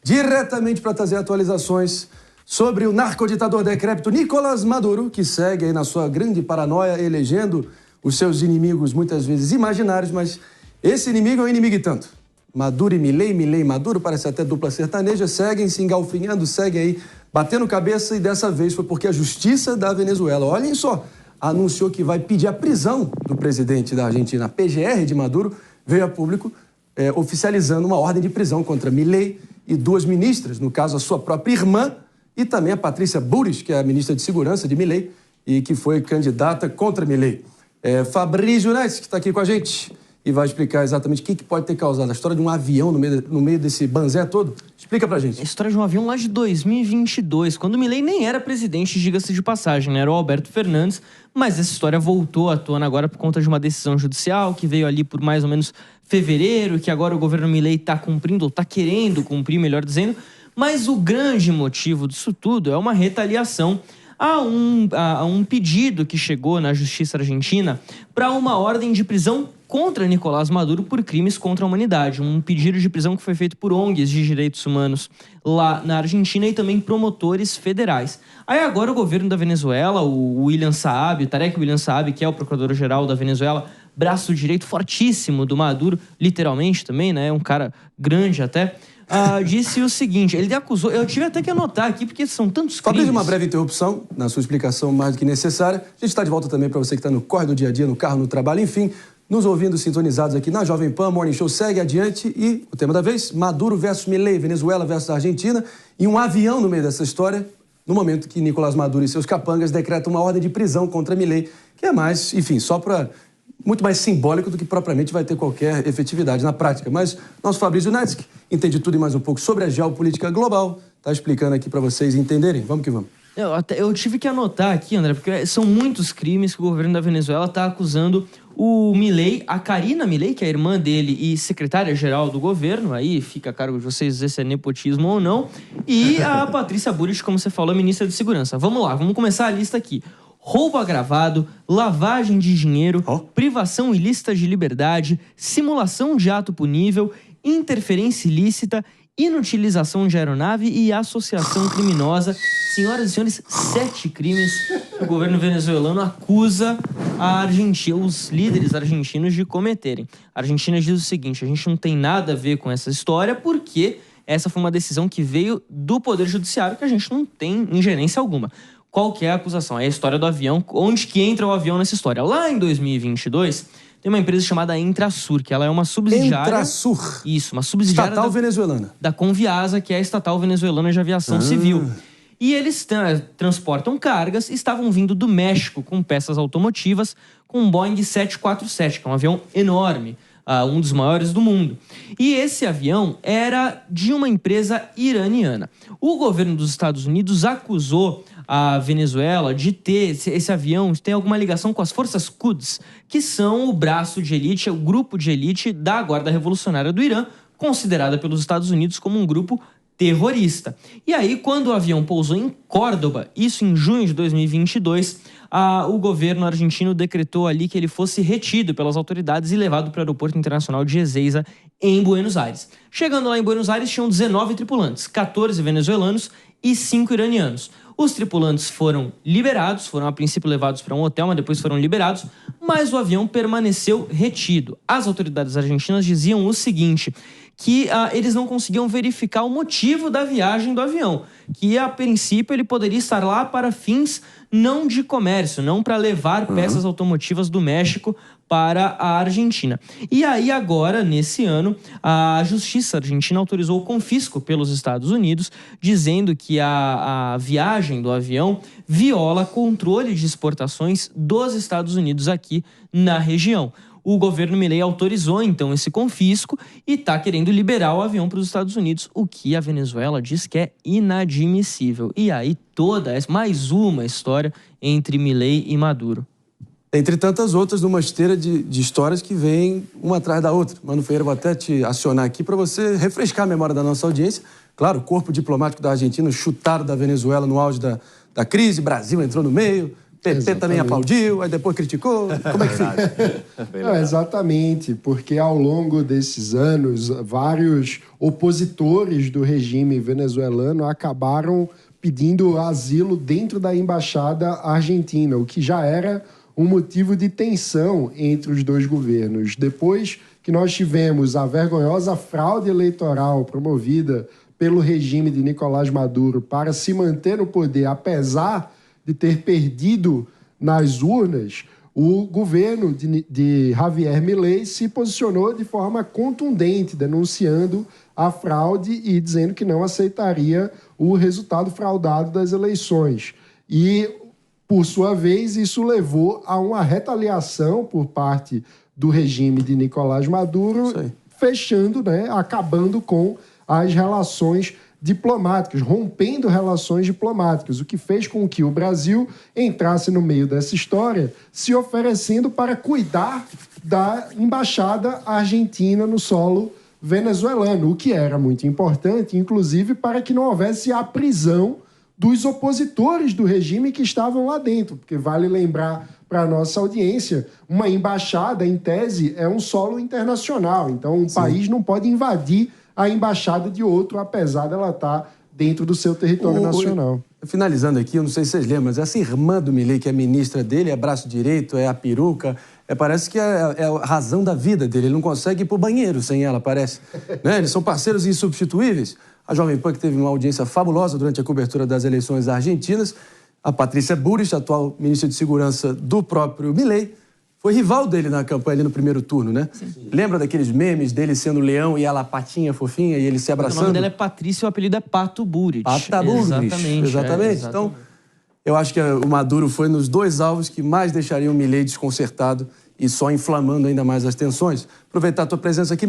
diretamente para trazer atualizações sobre o narcoditador decrépito Nicolás Maduro, que segue aí na sua grande paranoia, elegendo os seus inimigos muitas vezes imaginários, mas esse inimigo é um inimigo e tanto. Maduro e Milei, Milei e Maduro, parece até dupla sertaneja, seguem se engalfinhando, seguem aí batendo cabeça, e dessa vez foi porque a Justiça da Venezuela, olhem só, anunciou que vai pedir a prisão do presidente da Argentina. A PGR de Maduro veio a público oficializando uma ordem de prisão contra Milei e duas ministras, no caso a sua própria irmã e também a Patrícia Bullrich, que é a ministra de Segurança de Milei e que foi candidata contra Milei. Fabrício Neves, que está aqui com a gente e vai explicar exatamente o que pode ter causado a história de um avião no meio desse banzé todo. Explica pra gente. A história de um avião lá de 2022, quando o Milei nem era presidente, diga-se de passagem, né? Era o Alberto Fernandes, mas essa história voltou à tona agora por conta de uma decisão judicial que veio ali por mais ou menos fevereiro, que agora o governo Milei está cumprindo, ou está querendo cumprir, melhor dizendo, mas o grande motivo disso tudo é uma retaliação a um pedido que chegou na Justiça Argentina para uma ordem de prisão contra Nicolás Maduro por crimes contra a humanidade. Um pedido de prisão que foi feito por ONGs de direitos humanos lá na Argentina e também promotores federais. Aí agora o governo da Venezuela, o William Saab, o Tarek William Saab, que é o procurador-geral da Venezuela, braço direito fortíssimo do Maduro, literalmente também, né? Um cara grande até. Disse o seguinte, ele acusou, eu tive até que anotar aqui, porque são tantos crimes. Só uma breve interrupção, na sua explicação mais do que necessária. A gente está de volta também para você que está no corre do dia a dia, no carro, no trabalho, enfim, nos ouvindo sintonizados aqui na Jovem Pan. Morning Show segue adiante e o tema da vez, Maduro versus Milei, Venezuela versus Argentina, e um avião no meio dessa história, no momento que Nicolás Maduro e seus capangas decretam uma ordem de prisão contra Milei, que é mais, enfim, só para... muito mais simbólico do que propriamente vai ter qualquer efetividade na prática. Mas nosso Fabrício Netsky entende tudo e mais um pouco sobre a geopolítica global. Está explicando aqui para vocês entenderem. Vamos que vamos. Eu tive que anotar aqui, André, porque são muitos crimes que o governo da Venezuela está acusando o Milei, a Karina Milei, que é a irmã dele e secretária-geral do governo, aí fica a cargo de vocês dizer se é nepotismo ou não, e a Patrícia Bullrich, como você falou, ministra de Segurança. Vamos lá, vamos começar a lista aqui. Roubo agravado, lavagem de dinheiro, privação ilícita de liberdade, simulação de ato punível, interferência ilícita, inutilização de aeronave e associação criminosa. Senhoras e senhores, 7 crimes que o governo venezuelano acusa a Argentina, os líderes argentinos de cometerem. A Argentina diz o seguinte, a gente não tem nada a ver com essa história porque essa foi uma decisão que veio do Poder Judiciário que a gente não tem ingerência alguma. Qual que é a acusação? É a história do avião. Onde que entra o avião nessa história? Lá em 2022, tem uma empresa chamada Intrasur, que ela é uma subsidiária... Intrasur? Isso, uma subsidiária... Estatal venezuelana. Da Conviasa, que é a estatal venezuelana de aviação civil. E eles transportam cargas, estavam vindo do México com peças automotivas, com um Boeing 747, que é um avião enorme, um dos maiores do mundo. E esse avião era de uma empresa iraniana. O governo dos Estados Unidos acusou a Venezuela de ter esse avião, tem alguma ligação com as forças Quds, que são o braço de elite, o grupo de elite da Guarda Revolucionária do Irã, considerada pelos Estados Unidos como um grupo terrorista. E aí, quando o avião pousou em Córdoba, isso em junho de 2022, o governo argentino decretou ali que ele fosse retido pelas autoridades e levado para o aeroporto internacional de Ezeiza, em Buenos Aires. Chegando lá em Buenos Aires, tinham 19 tripulantes, 14 venezuelanos e 5 iranianos. Os tripulantes foram liberados, foram a princípio levados para um hotel, mas depois foram liberados, mas o avião permaneceu retido. As autoridades argentinas diziam o seguinte, que eles não conseguiam verificar o motivo da viagem do avião, que a princípio ele poderia estar lá para fins não de comércio, não para levar peças automotivas do México para a Argentina. E aí agora, nesse ano, a Justiça Argentina autorizou o confisco pelos Estados Unidos, dizendo que a viagem do avião viola controle de exportações dos Estados Unidos aqui na região. O governo Milei autorizou, então, esse confisco e está querendo liberar o avião para os Estados Unidos, o que a Venezuela diz que é inadmissível. E aí mais uma história entre Milei e Maduro. Entre tantas outras, numa esteira de histórias que vêm uma atrás da outra. Mano Ferreira, vou até te acionar aqui para você refrescar a memória da nossa audiência. Claro, o corpo diplomático da Argentina chutaram da Venezuela no auge da crise, Brasil entrou no meio, PT também aplaudiu, aí depois criticou. Como é que fica? Não, exatamente, porque ao longo desses anos, vários opositores do regime venezuelano acabaram pedindo asilo dentro da embaixada argentina, o que já era um motivo de tensão entre os dois governos. Depois que nós tivemos a vergonhosa fraude eleitoral promovida pelo regime de Nicolás Maduro para se manter no poder, apesar de ter perdido nas urnas, o governo de Javier Milei se posicionou de forma contundente, denunciando a fraude e dizendo que não aceitaria o resultado fraudado das eleições. E, por sua vez, isso levou a uma retaliação por parte do regime de Nicolás Maduro, fechando, acabando com as relações diplomáticas, rompendo relações diplomáticas, o que fez com que o Brasil entrasse no meio dessa história, se oferecendo para cuidar da embaixada argentina no solo venezuelano, o que era muito importante, inclusive para que não houvesse a prisão dos opositores do regime que estavam lá dentro, porque vale lembrar para a nossa audiência, uma embaixada, em tese, é um solo internacional, então um país não pode invadir a embaixada de outro, apesar dela estar dentro do seu território nacional. Finalizando aqui, eu não sei se vocês lembram, mas essa irmã do Milei, que é ministra dele, é braço direito, é a peruca, parece que é a razão da vida dele. Ele não consegue ir pro banheiro sem ela, parece. Eles são parceiros insubstituíveis. A Jovem Pan, que teve uma audiência fabulosa durante a cobertura das eleições argentinas, a Patrícia Bullrich, atual ministra de Segurança do próprio Milei, foi rival dele na campanha ali no primeiro turno, né? Sim. Lembra daqueles memes dele sendo leão e ela patinha fofinha e ele se abraçando? O nome dela é Patrícia e o apelido é Pato Bullrich. Pato Bullrich. Exatamente. Então, eu acho que o Maduro foi nos dois alvos que mais deixariam o Milei desconcertado e só inflamando ainda mais as tensões. Aproveitar a tua presença aqui.